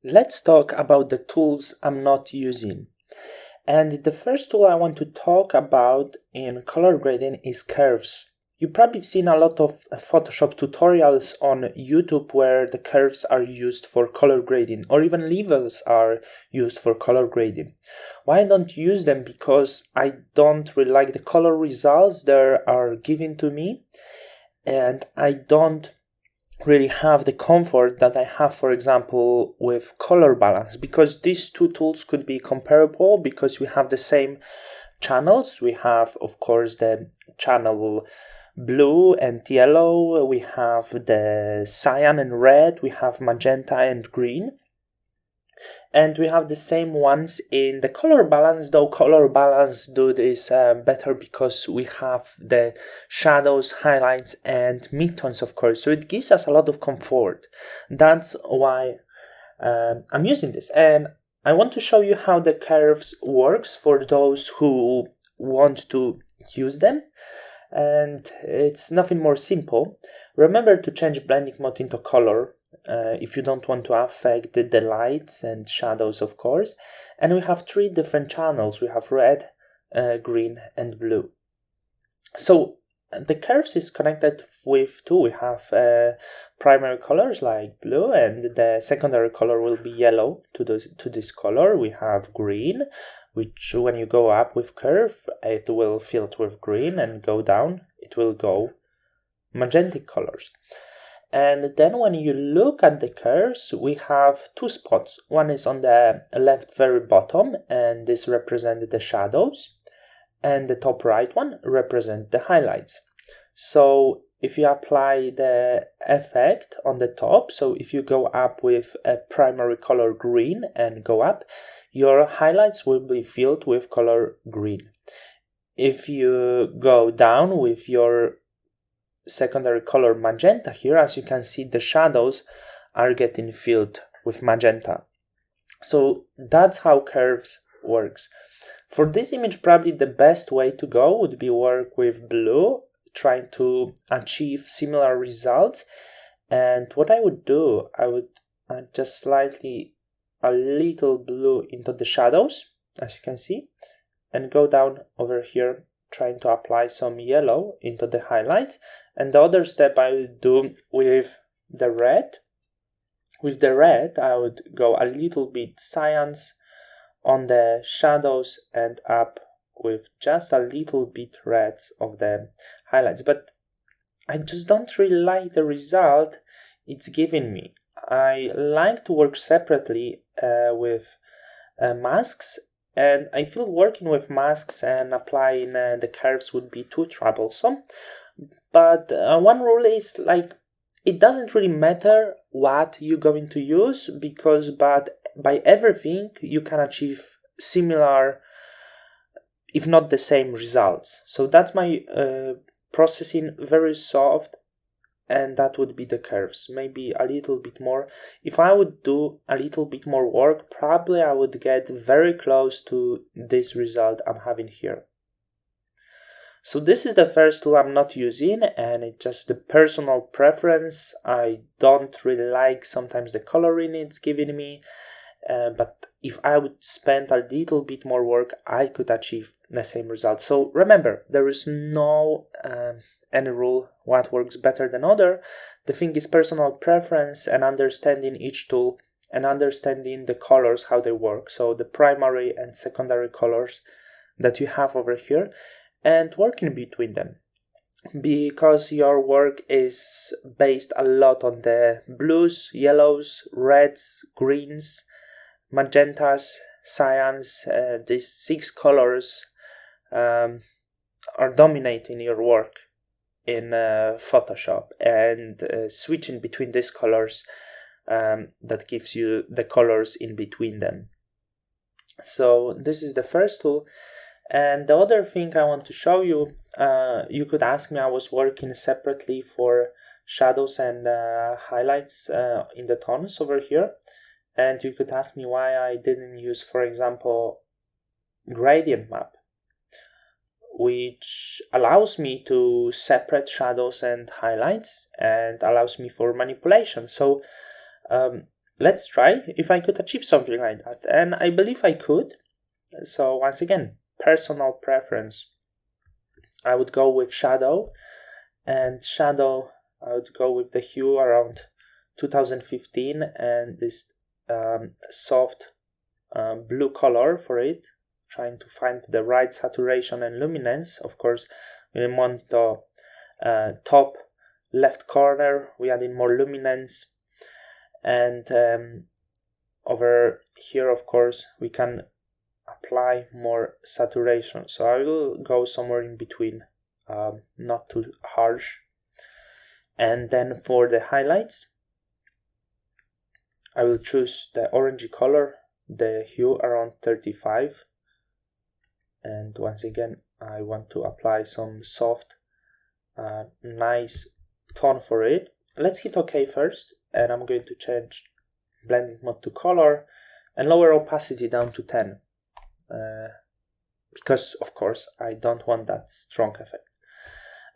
Let's talk about the tools I'm not using. And the first tool I want to talk about in color grading is curves. You've probably seen a lot of Photoshop tutorials on YouTube where the curves are used for color grading, or even levels are used for color grading. Why I don't use them? Because I don't really like the color results that are given to me, and I don't really have the comfort that I have, for example, with color balance, because these two tools could be comparable because we have the same channels. We have, of course, the channel blue and yellow, we have the cyan and red, we have magenta and green. And we have the same ones in the color balance, though color balance dude is better because we have the shadows, highlights, and midtones, of course, so it gives us a lot of comfort. That's why I'm using this, and I want to show you how the curves works for those who want to use them. And it's nothing more simple. Remember to change blending mode into color if you don't want to affect the lights and shadows, of course. And we have three different channels. We have red, green, and blue. So the curves is connected with two. We have primary colors like blue, and the secondary color will be yellow to this color. We have green, which when you go up with curve, it will fill it with green, and go down, it will go magenta colors. And then when you look at the curves, we have two spots. One is on the left very bottom, and this represents the shadows, and the top right one represents the highlights. So if you apply the effect on the top, so if you go up with a primary color green and go up, your highlights will be filled with color green. If you go down with your secondary color magenta here, as you can see, the shadows are getting filled with magenta. So that's how curves works. For this image, probably the best way to go would be work with blue, trying to achieve similar results. And what I would do, I would just slightly a little blue into the shadows, as you can see, and go down over here trying to apply some yellow into the highlights. And the other step I would do with the red. With the red, I would go a little bit cyans on the shadows and up with just a little bit red of the highlights. But I just don't really like the result it's giving me. I like to work separately with masks, and I feel working with masks and applying the curves would be too troublesome. But one rule is like, it doesn't really matter what you're going to use, because but by everything you can achieve similar, if not the same results. So that's my processing, very soft, and that would be the curves, maybe a little bit more. If I would do a little bit more work, probably I would get very close to this result I'm having here. So this is the first tool I'm not using, and it's just the personal preference. I don't really like sometimes the coloring it's giving me, but if I would spend a little bit more work, I could achieve the same result. So remember, there is no any rule what works better than other. The thing is personal preference and understanding each tool and understanding the colors, how they work. So the primary and secondary colors that you have over here, and working between them, because your work is based a lot on the blues, yellows, reds, greens, magentas, cyans. These 6 colors are dominating your work in Photoshop, and switching between these colors that gives you the colors in between them. So this is the first tool. And the other thing I want to show you, you could ask me, I was working separately for shadows and highlights in the tones over here. And you could ask me why I didn't use, for example, gradient map, which allows me to separate shadows and highlights and allows me for manipulation. So let's try if I could achieve something like that. And I believe I could. So once again, personal preference. I would go with shadow, and shadow I would go with the hue around 2015 and this soft blue color for it, trying to find the right saturation and luminance. Of course, we want the top left corner, we add in more luminance, and over here, of course, we can apply more saturation. So I will go somewhere in between, not too harsh. And then for the highlights, I will choose the orangey color, the hue around 35. And once again, I want to apply some soft, nice tone for it. Let's hit OK first, and I'm going to change blending mode to color and lower opacity down to 10. Because of course I don't want that strong effect.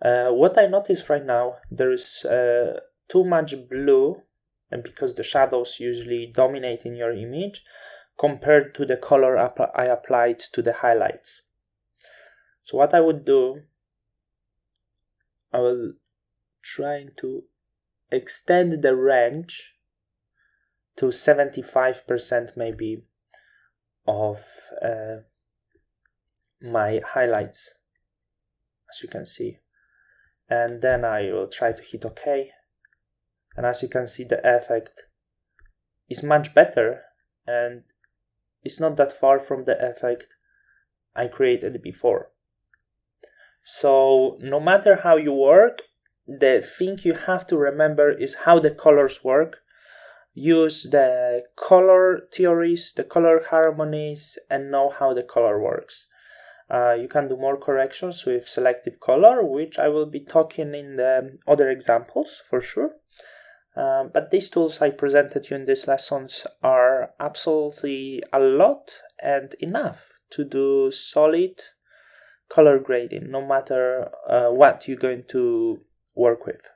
What I notice right now, there is too much blue, and because the shadows usually dominate in your image compared to the color I applied to the highlights. So what I would do, I will try to extend the range to 75% maybe of my highlights, as you can see, and then I will try to hit OK, and as you can see, the effect is much better and it's not that far from the effect I created before. So no matter how you work, the thing you have to remember is how the colors work. Use the color theories, the color harmonies, and know how the color works. You can do more corrections with selective color, which I will be talking in the other examples for sure. But these tools I presented you in these lessons are absolutely a lot and enough to do solid color grading, no matter what you're going to work with.